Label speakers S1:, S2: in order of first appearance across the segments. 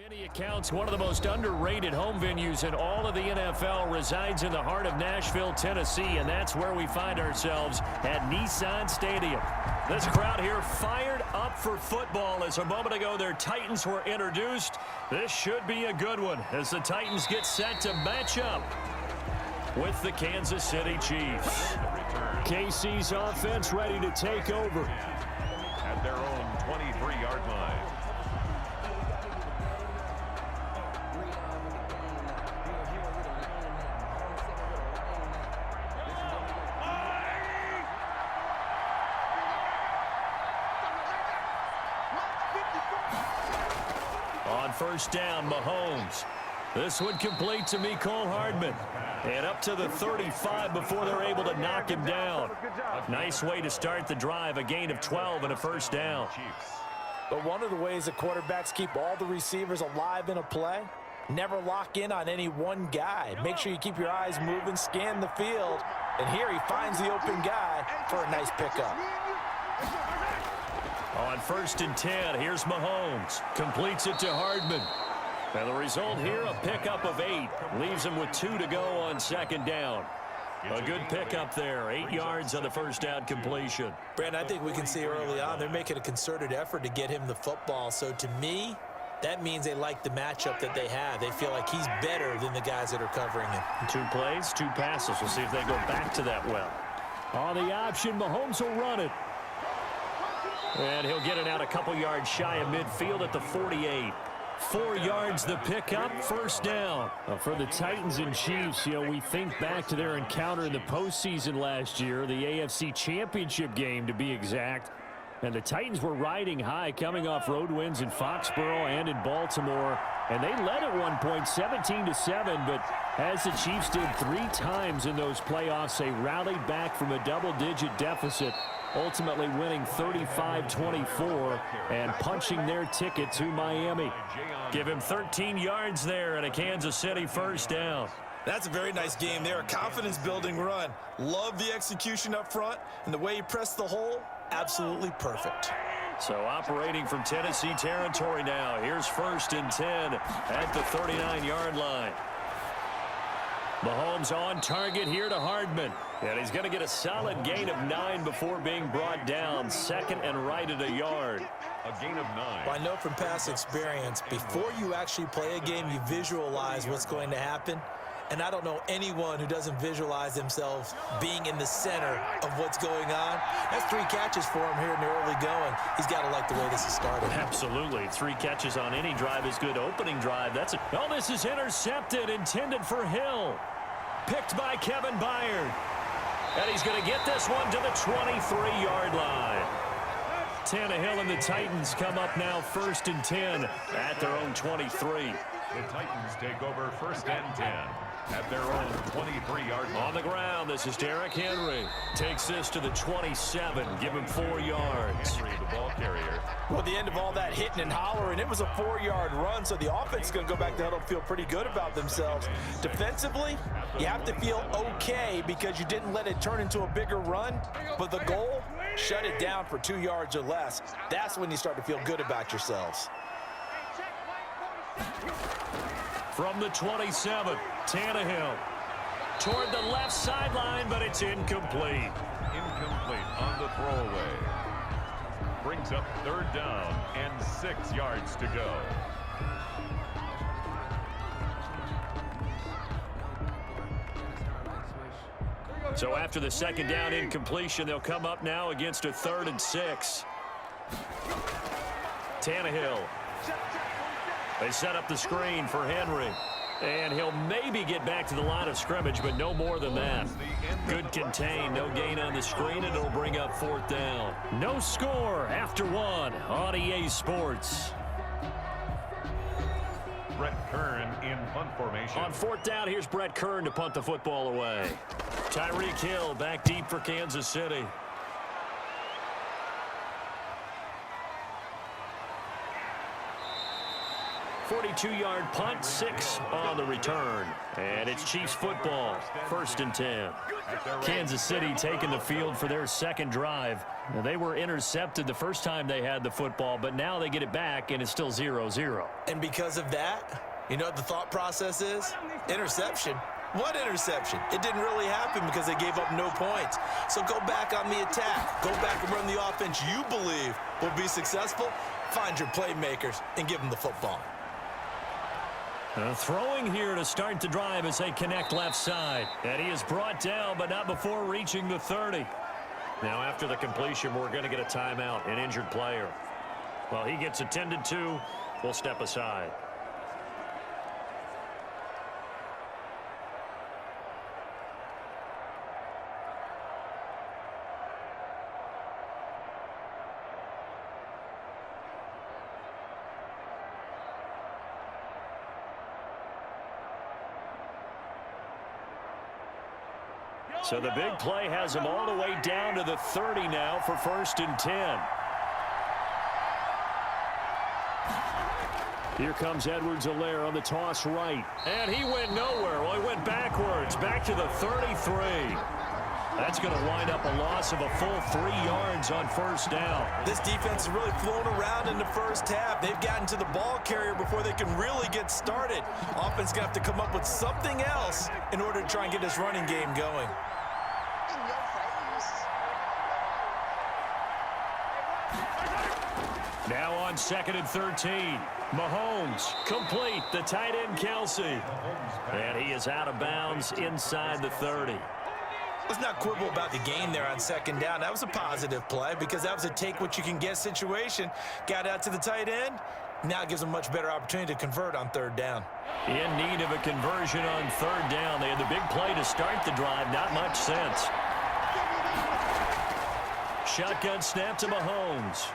S1: Many accounts, one of the most underrated home venues in all of the NFL resides in the heart of Nashville, Tennessee, and that's where we find ourselves at Nissan Stadium. This crowd here fired up for football as a moment ago their Titans were introduced. This should be a good one as the Titans get set to match up with the Kansas City Chiefs. KC's offense ready to take over
S2: at their own 23-yard line.
S1: On first down, Mahomes. This one complete to Mecole Hardman. And up to the 35 before they're able to knock him down. Nice way to start the drive, a gain of 12 and a first down.
S3: But one of the ways the quarterbacks keep all the receivers alive in a play, never lock in on any one guy. Make sure you keep your eyes moving, scan the field. And here he finds the open guy for a nice pickup.
S1: On first and 10, here's Mahomes. Completes it to Hardman. And the result here, a pickup of 8. Leaves him with 2 to go on second down. A good pickup there. 8 yards on the first down completion.
S3: Brandon, I think we can see early on they're making a concerted effort to get him the football. So to me, that means they like the matchup that they have. They feel like he's better than the guys that are covering him. 2
S1: plays, 2 passes. We'll see if they go back to that well. On the option, Mahomes will run it. And he'll get it out a couple yards shy of midfield at the 48. 4 yards the pickup, first down. For the Titans and Chiefs, we think back to their encounter in the postseason last year, the AFC Championship game to be exact. And the Titans were riding high, coming off road wins in Foxborough and in Baltimore. And they led at one point 17-7, but as the Chiefs did 3 times in those playoffs, they rallied back from a double-digit deficit, ultimately winning 35-24 and punching their ticket to Miami. Give him 13 yards there and a Kansas City first down.
S3: That's a very nice game there, a confidence-building run. Love the execution up front, and the way he pressed the hole, absolutely perfect.
S1: So operating from Tennessee territory now. Here's first and 10 at the 39-yard line. Mahomes on target here to Hardman. And he's going to get a solid gain of 9 before being brought down. Second and right at a yard.
S2: A gain of 9.
S3: Well, I know from past experience, before you actually play a game, you visualize what's going to happen. And I don't know anyone who doesn't visualize themselves being in the center of what's going on. That's 3 catches for him here in the early going. He's got to like the way this is started.
S1: Absolutely. 3 catches on any drive is good. Opening drive, that's it. Oh, this is intercepted, intended for Hill. Picked by Kevin Byard. And he's going to get this one to the 23-yard line. Tannehill and the Titans come up now first and 10 at their own 23.
S2: The Titans take over first and 10 at their own 23-yard line.
S1: On the ground, this is Derrick Henry. Takes this to the 27. Give him 4 yards.
S2: Henry, the ball carrier.
S3: Well, at the end of all that hitting and hollering, it was a 4-yard run, so the offense is going to go back to huddle and feel pretty good about themselves. Defensively, you have to feel okay because you didn't let it turn into a bigger run, but the goal, shut it down for 2 yards or less. That's when you start to feel good about yourselves.
S1: From the 27, Tannehill toward the left sideline, but it's incomplete.
S2: Incomplete on the throwaway. Brings up third down and 6 yards to go.
S1: So after the second down incompletion, they'll come up now against a 3rd and 6. Tannehill. They set up the screen for Henry. And he'll maybe get back to the line of scrimmage, but no more than that. Good contain, no gain on the screen, and it'll bring up 4th down. No score after 1 on EA Sports.
S2: Brett Kern in punt formation.
S1: On 4th down, here's Brett Kern to punt the football away. Tyreek Hill back deep for Kansas City. 42-yard punt, 6 on the return. And it's Chiefs football, 1st and 10. Kansas City taking the field for their second drive. Now, they were intercepted the first time they had the football, but now they get it back, and it's still 0-0.
S3: And because of that, you know what the thought process is? Interception. What interception? It didn't really happen because they gave up no points. So go back on the attack. Go back and run the offense you believe will be successful. Find your playmakers and give them the football.
S1: Throwing here to start the drive as they connect left side. And he is brought down, but not before reaching the 30. Now, after the completion, we're going to get a timeout, an injured player. Well, he gets attended to. We'll step aside. So the big play has him all the way down to the 30 now for 1st and 10. Here comes Edwards-Helaire on the toss right. And he went nowhere. Well, he went backwards, back to the 33. That's going to wind up a loss of a full 3 yards on 1st down.
S3: This defense has really flown around in the first half. They've gotten to the ball carrier before they can really get started. Offense going to have to come up with something else in order to try and get this running game going.
S1: Now on 2nd and 13. Mahomes complete, the tight end Kelsey. And he is out of bounds inside the 30.
S3: Let's not quibble about the gain there on 2nd down. That was a positive play because that was a take-what-you-can-get situation. Got out to the tight end. Now gives them a much better opportunity to convert on 3rd down.
S1: In need of a conversion on 3rd down. They had the big play to start the drive. Not much sense. Shotgun snap to Mahomes.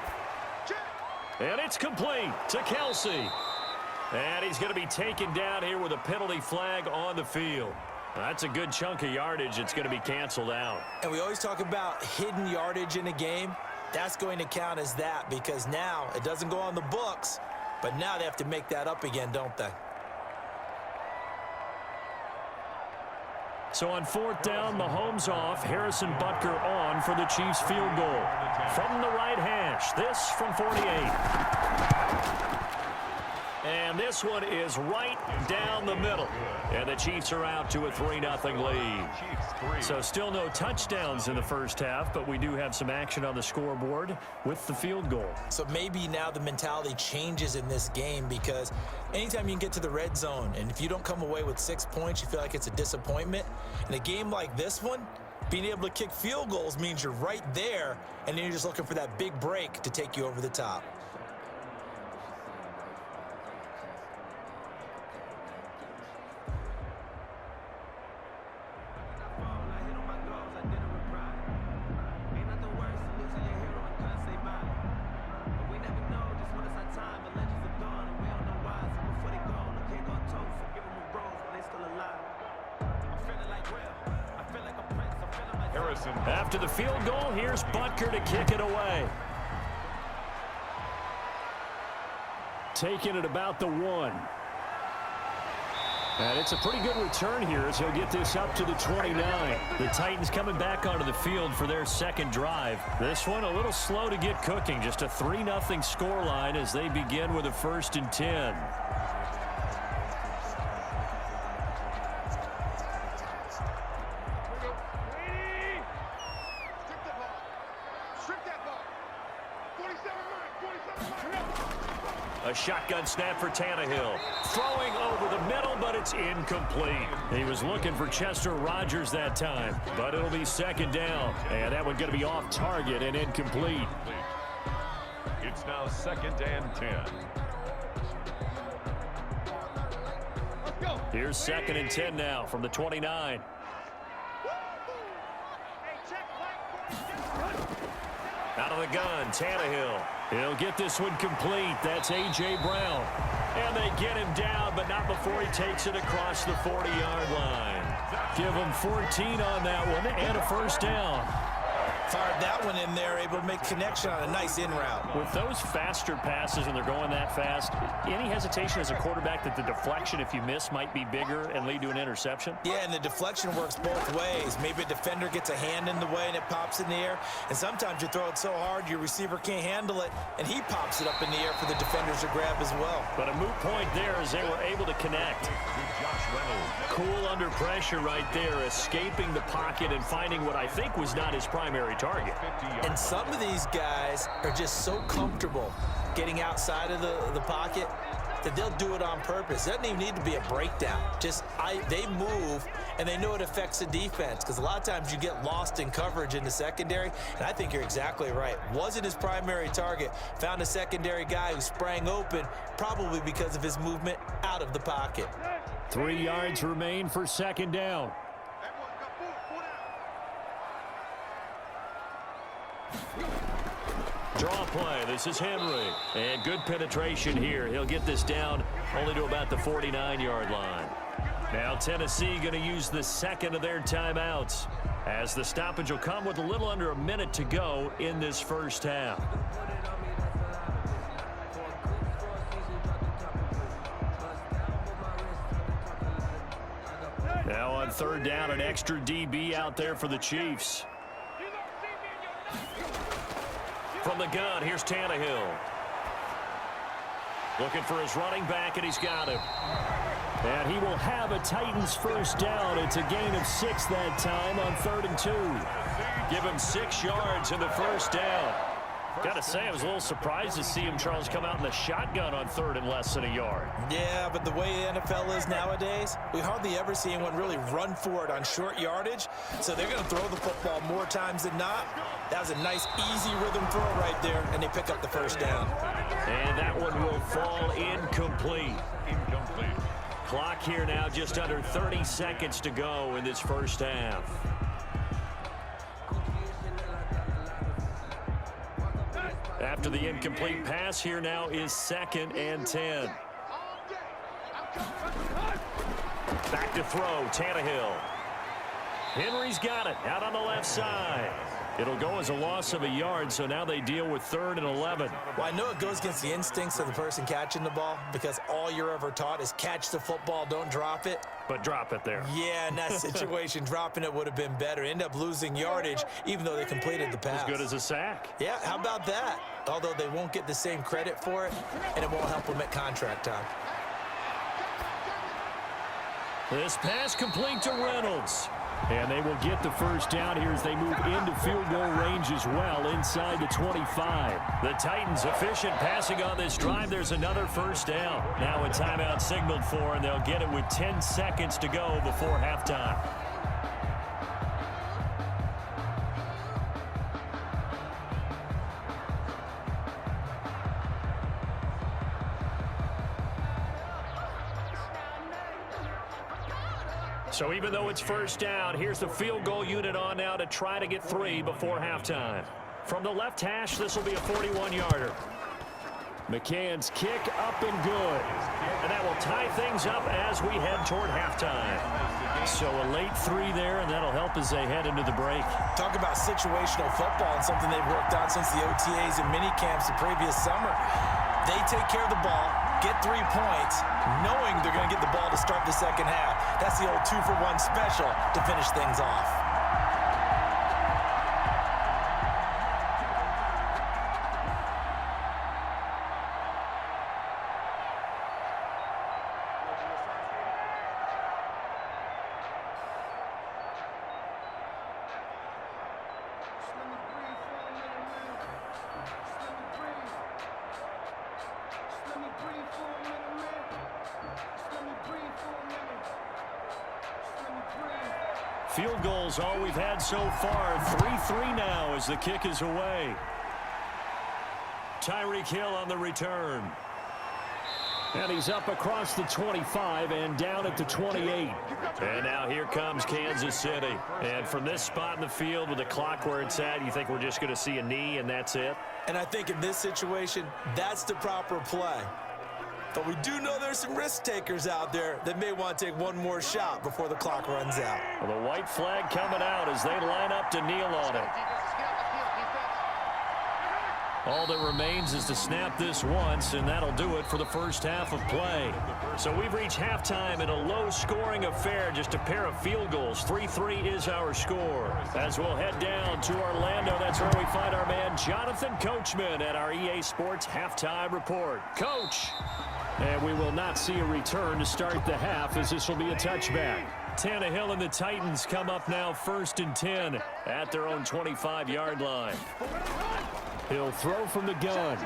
S1: And it's complete to Kelsey. And he's going to be taken down here with a penalty flag on the field. That's a good chunk of yardage. It's going to be canceled out.
S3: And we always talk about hidden yardage in a game. That's going to count as that because now it doesn't go on the books, but now they have to make that up again, don't they?
S1: So on 4th down, Mahomes off, Harrison Butker on for the Chiefs field goal. From the right hash, this from 48. And this one is right down the middle. And the Chiefs are out to a 3-0 lead. So still no touchdowns in the first half, but we do have some action on the scoreboard with the field goal.
S3: So maybe now the mentality changes in this game because anytime you can get to the red zone, and if you don't come away with 6 points, you feel like it's a disappointment. In a game like this one, being able to kick field goals means you're right there, and then you're just looking for that big break to take you over the top.
S1: After the field goal, here's Butker to kick it away. Taking it about the 1. And it's a pretty good return here as he'll get this up to the 29. The Titans coming back onto the field for their second drive. This one a little slow to get cooking. Just a 3-0 scoreline as they begin with a 1st and 10. A shotgun snap for Tannehill. Throwing over the middle, but it's incomplete. He was looking for Chester Rogers that time, but it'll be 2nd down. And that one going to be off target and incomplete.
S2: It's now 2nd and 10.
S1: Let's go. Here's 2nd and 10 now from the 29. Out of the gun, Tannehill. He'll get this one complete. That's A.J. Brown. And they get him down, but not before he takes it across the 40-yard line. Give him 14 on that one and a 1st down.
S3: Fired that one in there, able to make connection on a nice in route.
S1: With those faster passes and they're going that fast, any hesitation as a quarterback that the deflection, if you miss, might be bigger and lead to an interception?
S3: Yeah, and the deflection works both ways. Maybe a defender gets a hand in the way and it pops in the air, and sometimes you throw it so hard your receiver can't handle it, and he pops it up in the air for the defenders to grab as well.
S1: But a moot point there as they were able to connect. Cool under pressure right there, escaping the pocket and finding what I think was not his primary target.
S3: And some of these guys are just so comfortable getting outside of the pocket that they'll do it on purpose. It doesn't even need to be a breakdown. They move, and they know it affects the defense, because a lot of times you get lost in coverage in the secondary, and I think you're exactly right. Wasn't his primary target. Found a secondary guy who sprang open, probably because of his movement out of the pocket.
S1: 3 yards remain for second down. Draw play. This is Henry. And good penetration here. He'll get this down only to about the 49-yard line. Now Tennessee going to use the second of their timeouts, as the stoppage will come with a little under a minute to go in this first half. Now on third down, an extra DB out there for the Chiefs. From the gun, here's Tannehill. Looking for his running back, and he's got him. And he will have a Titans first down. It's a gain of 6 that time on 3rd and 2. Give him 6 yards in the first down. Got to say, I was a little surprised to see him, Charles, come out in the shotgun on 3rd and less than a yard.
S3: Yeah, but the way the NFL is nowadays, we hardly ever see anyone really run for it on short yardage. So they're going to throw the football more times than not. That was a nice, easy rhythm throw right there, and they pick up the first down.
S1: And that one will fall incomplete. Clock here now, just under 30 seconds to go in this first half. After the incomplete pass, here now is 2nd and 10. Back to throw, Tannehill. Henry's got it, out on the left side. It'll go as a loss of a yard, so now they deal with 3rd and 11.
S3: Well, I know it goes against the instincts of the person catching the ball, because all you're ever taught is catch the football, don't drop it.
S1: But drop it there.
S3: Yeah, in that situation, dropping it would have been better. End up losing yardage, even though they completed the pass.
S1: As good as a sack.
S3: Yeah, how about that? Although they won't get the same credit for it, and it won't help them at contract time.
S1: This pass complete to Reynolds. And they will get the first down here as they move into field goal range as well, inside the 25. The Titans efficient passing on this drive. There's another first down. Now a timeout signaled for, and they'll get it with 10 seconds to go before halftime. So even though it's first down, here's the field goal unit on now to try to get 3 before halftime. From the left hash, this will be a 41-yarder. McCann's kick up and good. And that will tie things up as we head toward halftime. So a late 3 there, and that'll help as they head into the break.
S3: Talk about situational football and something they've worked on since the OTAs and mini camps the previous summer. They take care of the ball, get 3 points, knowing they're going to get the ball to start the second half. That's the old 2-for-1 special to finish things off.
S1: Field goals all we've had so far. 3-3 now as the kick is away. Tyreek Hill on the return. And he's up across the 25 and down at the 28. And now here comes Kansas City. And from this spot in the field with the clock where it's at, you think we're just going to see a knee and that's it?
S3: And I think in this situation, that's the proper play. But we do know there's some risk takers out there that may want to take one more shot before the clock runs out.
S1: Well, the white flag coming out as they line up to kneel on it. All that remains is to snap this once, and that'll do it for the first half of play. So we've reached halftime in a low-scoring affair, just a pair of field goals. 3-3 is our score. As we'll head down to Orlando, that's where we find our man Jonathan Coachman at our EA Sports Halftime Report. Coach! And we will not see a return to start the half, as this will be a touchback. Tannehill and the Titans come up now 1st and 10 at their own 25-yard line. He'll throw from the gun.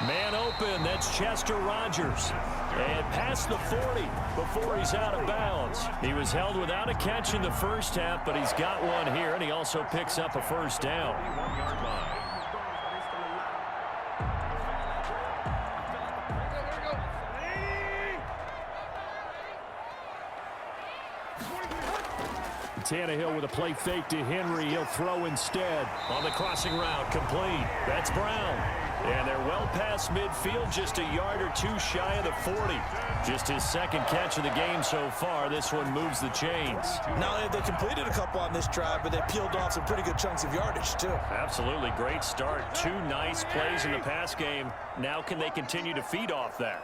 S1: Man open, that's Chester Rogers. And past the 40 before he's out of bounds. He was held without a catch in the first half, but he's got one here, and he also picks up a first down. Tannehill with a play fake to Henry. He'll throw instead. On the crossing route, complete. That's Brown. And they're well past midfield, just a yard or two shy of the 40. Just his second catch of the game so far. This one moves the chains.
S3: Not only have they completed a couple on this drive, but they peeled off some pretty good chunks of yardage, too.
S1: Absolutely. Great start. 2 nice plays in the pass game. Now can they continue to feed off that?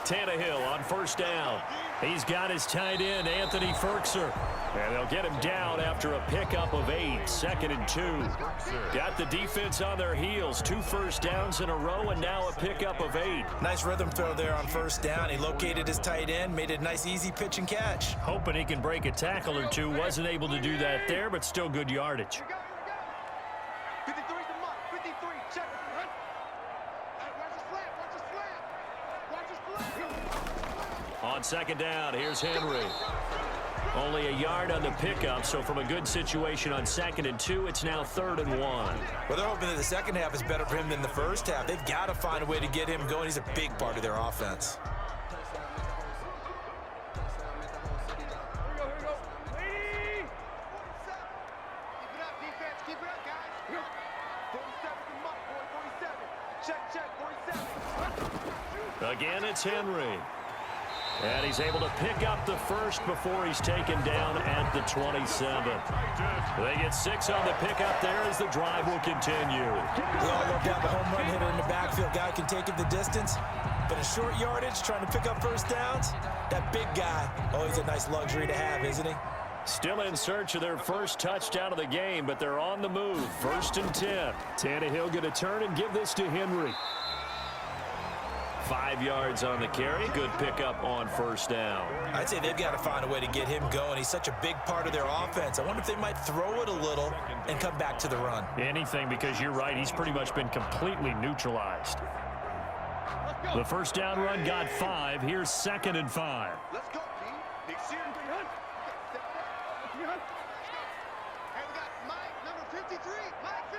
S1: Tannehill on first down. He's got his tight end, Anthony Ferkser. And they'll get him down after a pickup of 8, 2nd and 2. Got the defense on their heels. 2 first downs in a row, and now a pickup of 8.
S3: Nice rhythm throw there on first down. He located his tight end, made it a nice, easy pitch and catch.
S1: Hoping he can break a tackle or two. Wasn't able to do that there, but still good yardage. On second down, here's Henry. Only a yard on the pickup, so from a good situation on 2nd and 2, it's now 3rd and 1.
S3: Well, they're hoping that the second half is better for him than the first half. They've got to find a way to get him going. He's a big part of their offense.
S1: Again, it's Henry. And he's able to pick up the first before he's taken down at the 27. They get 6 on the pickup there as the drive will continue.
S3: We all love to have a home run hitter in the backfield. Guy can take it the distance. But in short yardage, trying to pick up first downs, that big guy, always a nice luxury to have, isn't he?
S1: Still in search of their first touchdown of the game, but they're on the move. 1st and 10. Tannehill going to turn and give this to Henry. 5 yards on the carry. Good pickup on first down.
S3: I'd say they've got to find a way to get him going. He's such a big part of their offense. I wonder if they might throw it a little and come back to the run.
S1: Anything, because you're right. He's pretty much been completely neutralized. The first down run got 5. Here's 2nd and 5.
S4: Let's go, P. Big series. And we got Mike, number 53. Mike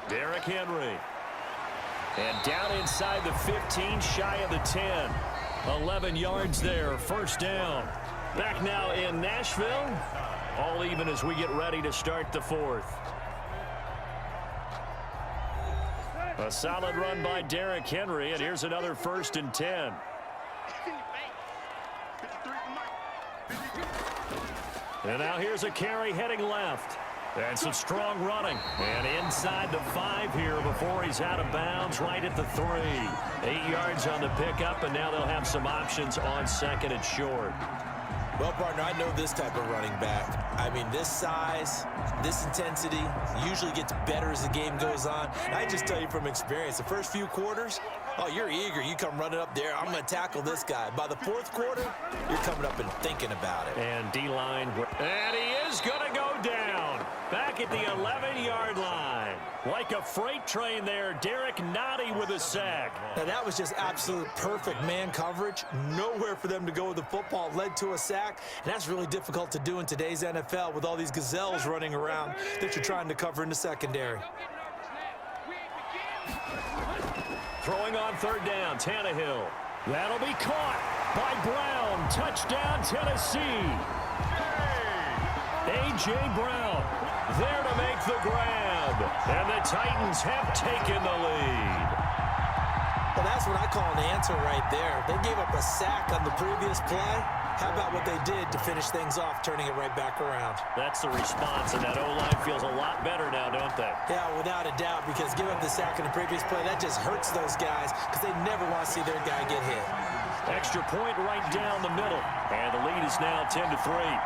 S4: 53.
S1: Derrick Henry. And down inside the 15, shy of the 10. 11 yards there, first down. Back now in Nashville. All even as we get ready to start the 4th. A solid run by Derrick Henry, and here's another 1st and 10. And now here's a carry heading left. And some strong running. And inside the 5 here before he's out of bounds, right at the 3. 8 yards on the pickup, and now they'll have some options on 2nd and short.
S3: Well, partner, I know this type of running back. I mean, this size, this intensity usually gets better as the game goes on. And I just tell you from experience, the first few quarters, oh, you're eager. You come running up there. I'm going to tackle this guy. By the 4th quarter, you're coming up and thinking about it.
S1: And D-line. And he is going to go down. Back at the 11-yard line. Like a freight train there, Derek Nottie with a sack.
S3: Now, that was just absolute perfect man coverage. Nowhere for them to go with the football. Led to a sack. And that's really difficult to do in today's NFL with all these gazelles running around that you're trying to cover in the secondary.
S1: Throwing on 3rd down, Tannehill. That'll be caught by Brown. Touchdown, Tennessee. A.J. Brown there to make the grab. And the Titans have taken the lead.
S3: Well, that's what I call an answer right there. They gave up a sack on the previous play. How about what they did to finish things off, turning it right back around?
S1: That's the response, and that O-line feels a lot better now, don't they?
S3: Yeah, without a doubt, because giving up the sack in the previous play, that just hurts those guys because they never want to see their guy get hit.
S1: Extra point right down the middle, and the lead is now 10-3.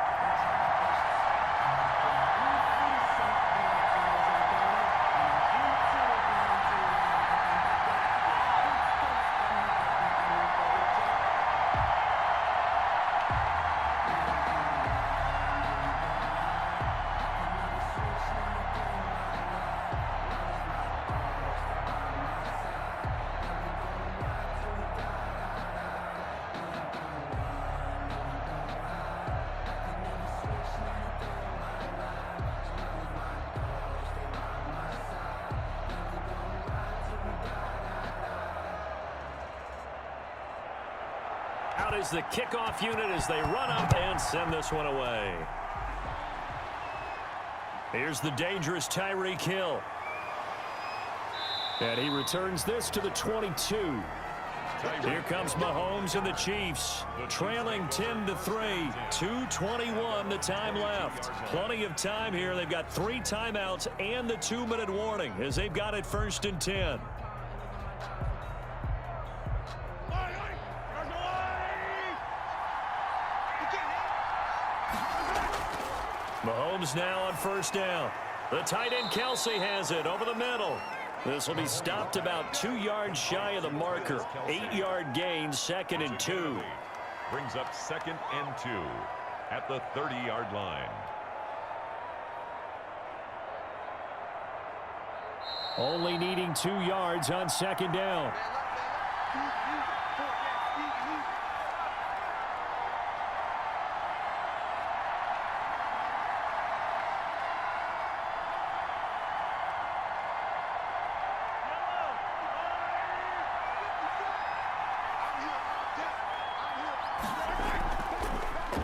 S1: Out is the kickoff unit as they run up and send this one away. Here's the dangerous Tyreek Hill. And he returns this to the 22. Here comes Mahomes and the Chiefs, trailing 10-3, 2:21 the time left. Plenty of time here. They've got 3 timeouts and the 2-minute warning as they've got it 1st and 10. Mahomes now on 1st down. The tight end Kelsey has it over the middle. This will be stopped about 2 yards shy of the marker. 8-yard gain, 2nd and 2.
S2: Brings up 2nd and 2 at the 30-yard line.
S1: Only needing 2 yards on 2nd down.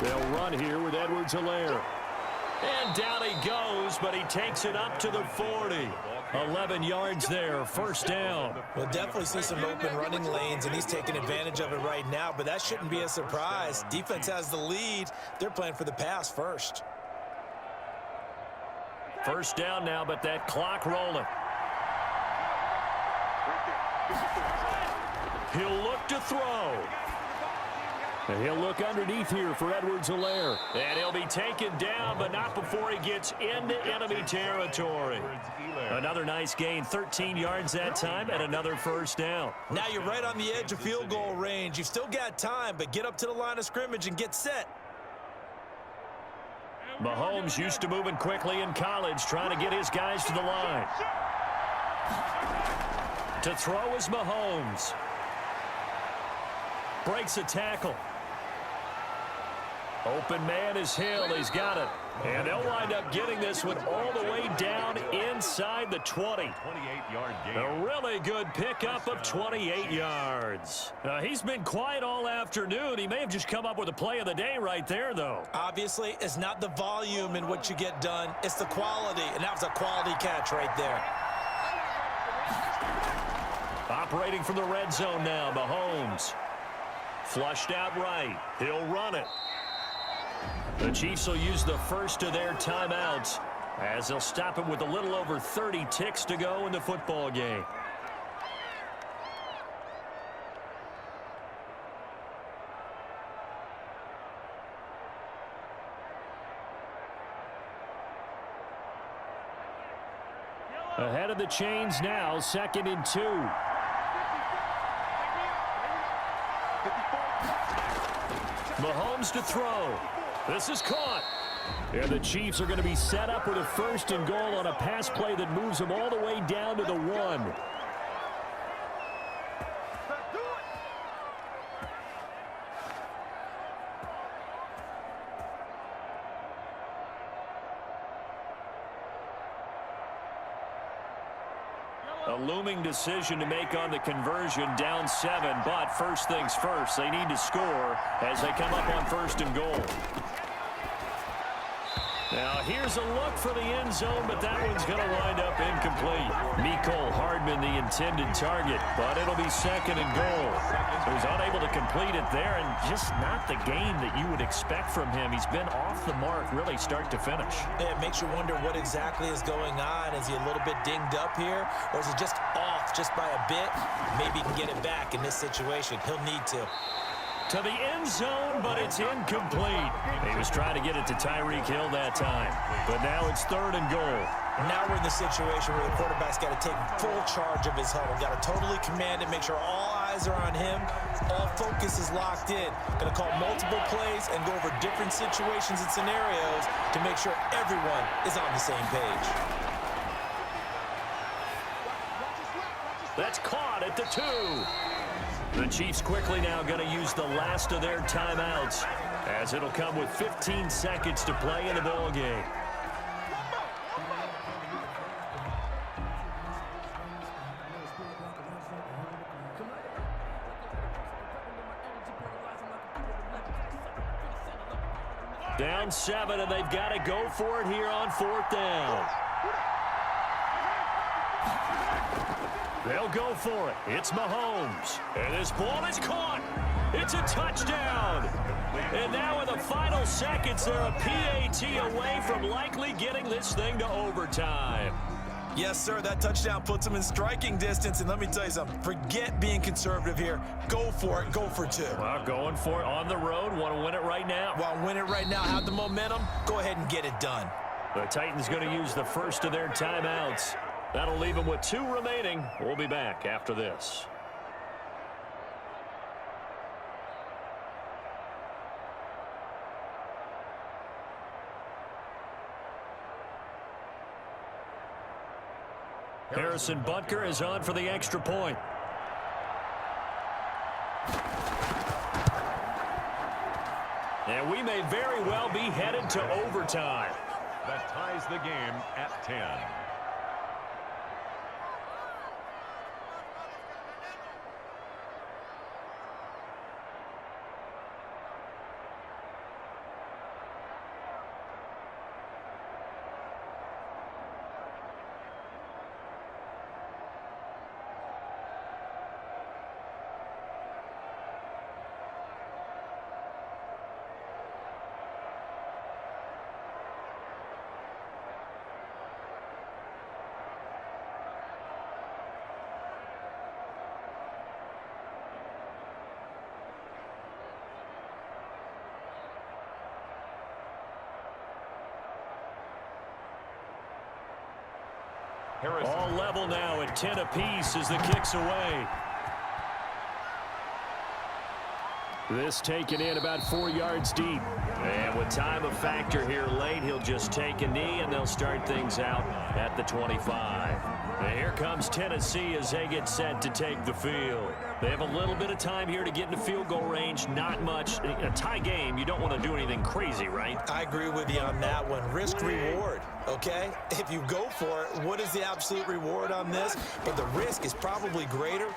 S1: They'll run here with Edwards-Helaire. And down he goes, but he takes it up to the 40. 11 yards there, 1st down.
S3: We'll definitely see some open running lanes, and he's taking advantage of it right now, but that shouldn't be a surprise. Defense has the lead. They're playing for the pass first.
S1: 1st down now, but that clock rolling. He'll look to throw. And he'll look underneath here for Edwards-Helaire. And he'll be taken down, but not before he gets into enemy territory. Another nice gain, 13 yards that time, and another 1st down.
S3: Now you're right on the edge of field goal range. You've still got time, but get up to the line of scrimmage and get set.
S1: Mahomes used to moving quickly in college, trying to get his guys to the line. To throw is Mahomes. Breaks a tackle. Open man is Hill. He's got it. And they'll wind up getting this one all the way down inside the 20.
S2: 28-yard gain.
S1: A really good pickup of 28 yards. He's been quiet all afternoon. He may have just come up with a play of the day right there, though.
S3: Obviously, it's not the volume in what you get done. It's the quality, and that was a quality catch right there.
S1: Operating from the red zone now, Mahomes. Flushed out right. He'll run it. The Chiefs will use the first of their timeouts as they'll stop him with a little over 30 ticks to go in the football game. Ahead of the chains now, 2nd and 2. Mahomes to throw. This is caught. And the Chiefs are going to be set up with a 1st and goal on a pass play that moves them all the way down to the 1. A looming decision to make on the conversion, down 7, but first things first, they need to score as they come up on 1st and goal. Now here's a look for the end zone, but that one's going to wind up incomplete. Mecole Hardman, the intended target, but it'll be second and goal. So he's unable to complete it there, and just not the game that you would expect from him. He's been off the mark really start to finish.
S3: Yeah, it makes you wonder what exactly is going on. Is he a little bit dinged up here, or is he just off just by a bit? Maybe he can get it back in this situation. He'll need to.
S1: To the end zone, but it's incomplete. He was trying to get it to Tyreek Hill that time, but now it's third and goal.
S3: Now we're in the situation where the quarterback's got to take full charge of his huddle. Got to totally command it, make sure all eyes are on him. All focus is locked in. Going to call multiple plays and go over different situations and scenarios to make sure everyone is on the same page.
S1: That's caught at the 2. The Chiefs quickly now going to use the last of their timeouts, as it'll come with 15 seconds to play in the ball game. Down 7, and they've got to go for it here on 4th down. They'll go for it. It's Mahomes. And this ball is caught. It's a touchdown. And now in the final seconds, they're a PAT away from likely getting this thing to overtime.
S3: Yes, sir, that touchdown puts them in striking distance. And let me tell you something, forget being conservative here. Go for it, go for 2.
S1: Well, going for it on the road. Want to win it right now.
S3: Want to win it right now, have the momentum, go ahead and get it done.
S1: The Titans going to use the first of their timeouts. That'll leave them with 2 remaining. We'll be back after this. Harrison Butker is on for the extra point. And we may very well be headed to overtime.
S2: That ties the game at 10.
S1: All level now at 10 apiece as the kick's away. This taken in about 4 yards deep. And with time a factor here late, he'll just take a knee and they'll start things out at the 25. And here comes Tennessee as they get set to take the field. They have a little bit of time here to get into field goal range, not much. A tie game, you don't want to do anything crazy, right?
S3: I agree with you on that one. Risk reward, okay? If you go for it, what is the absolute reward on this? But the risk is probably greater.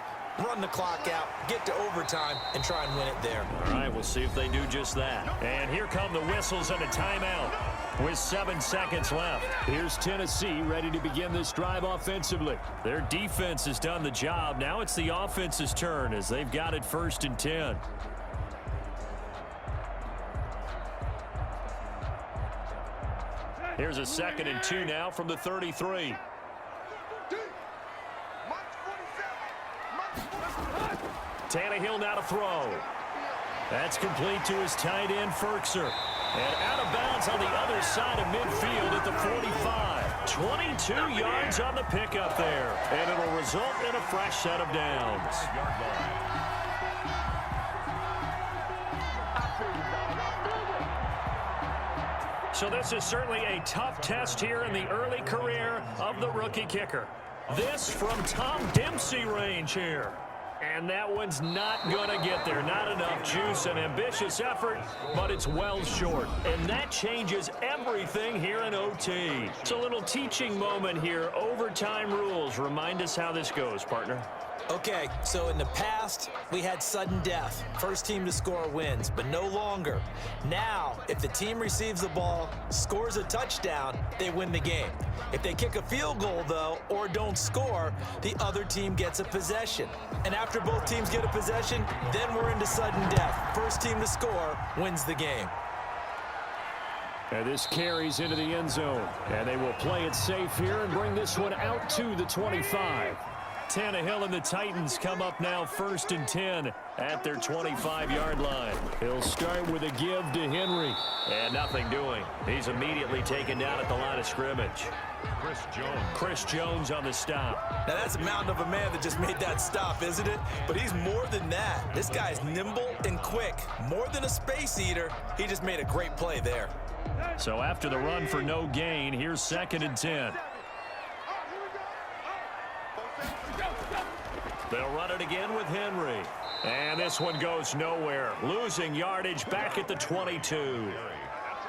S3: Run the clock out, get to overtime, and try and win it there.
S1: All right, we'll see if they do just that. And here come the whistles and a timeout with 7 seconds left. Here's Tennessee ready to begin this drive offensively. Their defense has done the job. Now it's the offense's turn as they've got it 1st and 10. Here's a 2nd and 2 now from the 33. Tannehill now to throw. That's complete to his tight end, Ferkser. And out of bounds on the other side of midfield at the 45. 22 yards on the pickup there. And it'll result in a fresh set of downs. So this is certainly a tough test here in the early career of the rookie kicker. This from Tom Dempsey range here. And that one's not going to get there. Not enough juice, an ambitious effort, but it's well short. And that changes everything here in OT. It's a little teaching moment here. Overtime rules. Remind us how this goes, partner.
S3: Okay, so in the past, we had sudden death. First team to score wins, but no longer. Now, if the team receives the ball, scores a touchdown, they win the game. If they kick a field goal, though, or don't score, the other team gets a possession. And after both teams get a possession, then we're into sudden death. First team to score wins the game.
S1: And this carries into the end zone. And they will play it safe here and bring this one out to the 25. Tannehill and the Titans come up now 1st and 10 at their 25-yard line. He'll start with a give to Henry. And nothing doing. He's immediately taken down at the line of scrimmage. Chris Jones on the stop.
S3: Now that's a mountain of a man that just made that stop, isn't it? But he's more than that. This guy's nimble and quick. More than a space eater. He just made a great play there.
S1: So after the run for no gain, here's 2nd and 10. They'll run it again with Henry. And this one goes nowhere. Losing yardage back at the 22.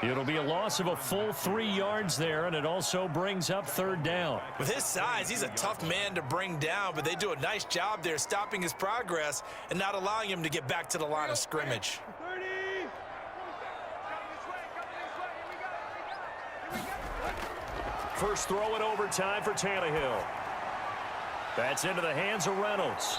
S1: It'll be a loss of a full 3 yards there, and it also brings up 3rd down.
S3: With his size, he's a tough man to bring down, but they do a nice job there stopping his progress and not allowing him to get back to the line of scrimmage.
S1: First throw in overtime for Tannehill. That's into the hands of Reynolds.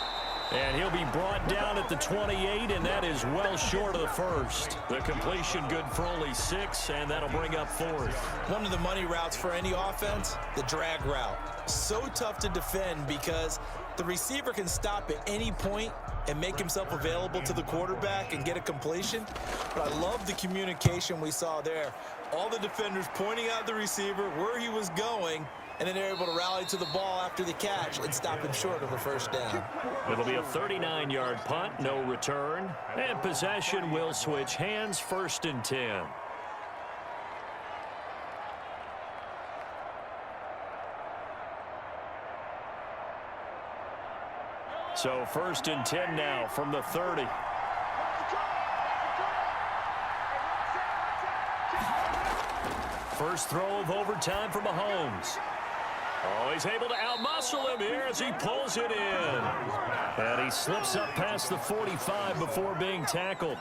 S1: And he'll be brought down at the 28, and that is well short of the first. The completion good for only 6, and that'll bring up 4th.
S3: One of the money routes for any offense, the drag route. So tough to defend because the receiver can stop at any point and make himself available to the quarterback and get a completion. But I love the communication we saw there. All the defenders pointing out the receiver, where he was going, and then they're able to rally to the ball after the catch and stop him short of a first down.
S1: It'll be a 39-yard punt, no return, and possession will switch hands, 1st and 10. So 1st and 10 now from the 30. First throw of overtime for Mahomes. Oh, he's able to outmuscle him here as he pulls it in. And he slips up past the 45 before being tackled.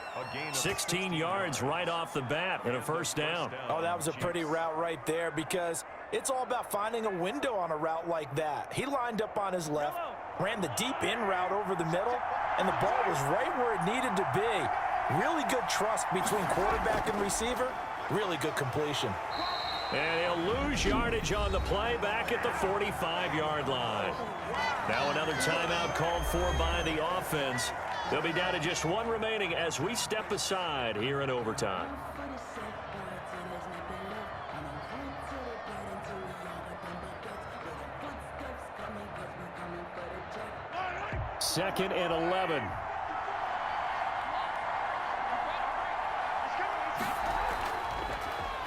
S1: 16 yards right off the bat and a first down.
S3: Oh, that was a pretty route right there because it's all about finding a window on a route like that. He lined up on his left, ran the deep in route over the middle, and the ball was right where it needed to be. Really good trust between quarterback and receiver. Really good completion.
S1: And he'll lose yardage on the play back at the 45-yard line. Now another timeout called for by the offense. They'll be down to just 1 remaining as we step aside here in overtime. Second and 11.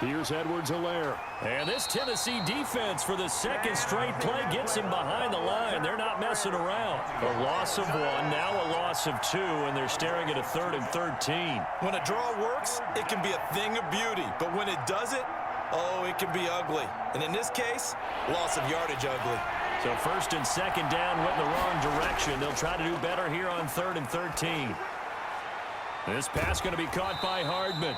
S1: Here's Edwards-Helaire. And this Tennessee defense for the 2nd straight play gets him behind the line. They're not messing around. A loss of 1, now a loss of 2, and they're staring at a 3rd and 13.
S3: When a draw works, it can be a thing of beauty. But when it doesn't, oh, it can be ugly. And in this case, loss of yardage ugly.
S1: So 1st and 2nd down went in the wrong direction. They'll try to do better here on 3rd and 13. This pass going to be caught by Hardman.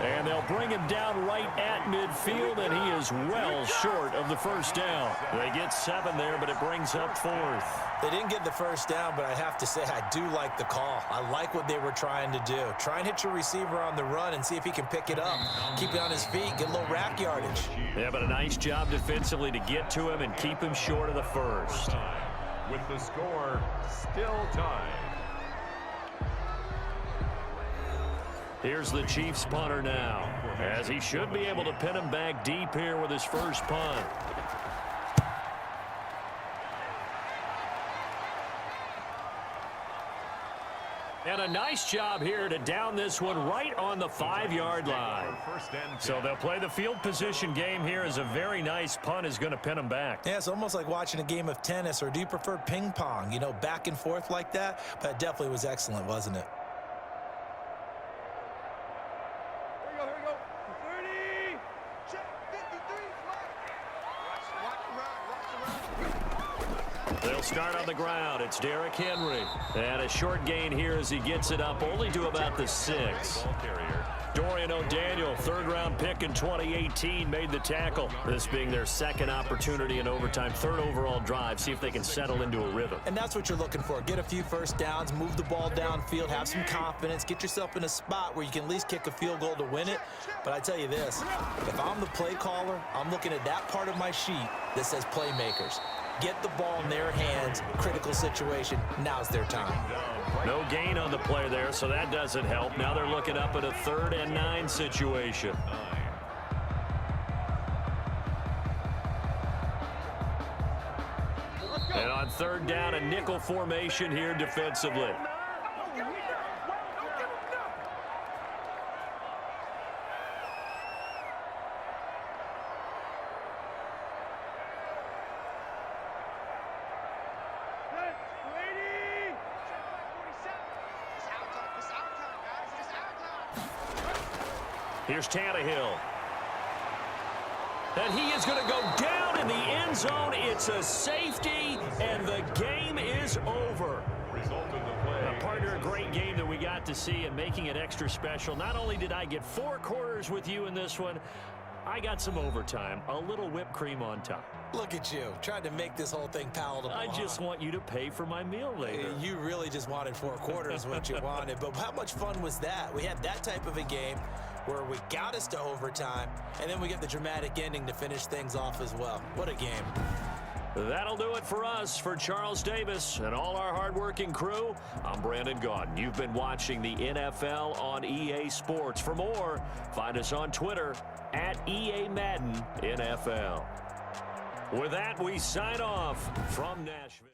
S1: And they'll bring him down right at midfield, and he is well short of the first down. They get 7 there, but it brings up 4th.
S3: They didn't get the first down, but I have to say I do like the call. I like what they were trying to do. Try and hit your receiver on the run and see if he can pick it up. Keep it on his feet, get a little rack yardage.
S1: Yeah, but a nice job defensively to get to him and keep him short of the first.
S2: With the score still tied.
S1: Here's the Chiefs punter now, as he should be able to pin him back deep here with his first punt. And a nice job here to down this one right on the 5-yard line. So they'll play the field position game here as a very nice punt is going to pin them back.
S3: Yeah, it's almost like watching a game of tennis, or do you prefer ping pong, you know, back and forth like that? But it definitely was excellent, wasn't it?
S4: Here we go. 30. Check. 53. Watch the run.
S1: They'll start on the ground. It's Derrick Henry. And a short gain here as he gets it up only to about the 6.
S2: Ball carrier.
S1: Dorian O'Daniel, third-round pick in 2018, made the tackle. This being their second opportunity in overtime, third overall drive. See if they can settle into a rhythm.
S3: And that's what you're looking for. Get a few first downs, move the ball downfield, have some confidence, get yourself in a spot where you can at least kick a field goal to win it. But I tell you this, if I'm the play caller, I'm looking at that part of my sheet that says playmakers. Get the ball in their hands, critical situation, now's their time.
S1: No gain on the play there, so that doesn't help. Now they're looking up at a 3rd and 9 situation. And on 3rd down, a nickel formation here defensively. Here's Tannehill. And he is going to go down in the end zone. It's a safety, and the game is over.
S2: Result of the play.
S1: Partner, a great game that we got to see and making it extra special. Not only did I get 4 quarters with you in this one, I got some overtime, a little whipped cream on top.
S3: Look at you, trying to make this whole thing palatable.
S1: I just want you to pay for my meal later.
S3: You really just wanted 4 quarters, what you wanted. But how much fun was that? We had that type of a game where we got us to overtime, and then we get the dramatic ending to finish things off as well. What a game.
S1: That'll do it for us. For Charles Davis and all our hardworking crew, I'm Brandon Gaudin. You've been watching the NFL on EA Sports. For more, find us on Twitter at EA Madden NFL. With that, we sign off from Nashville.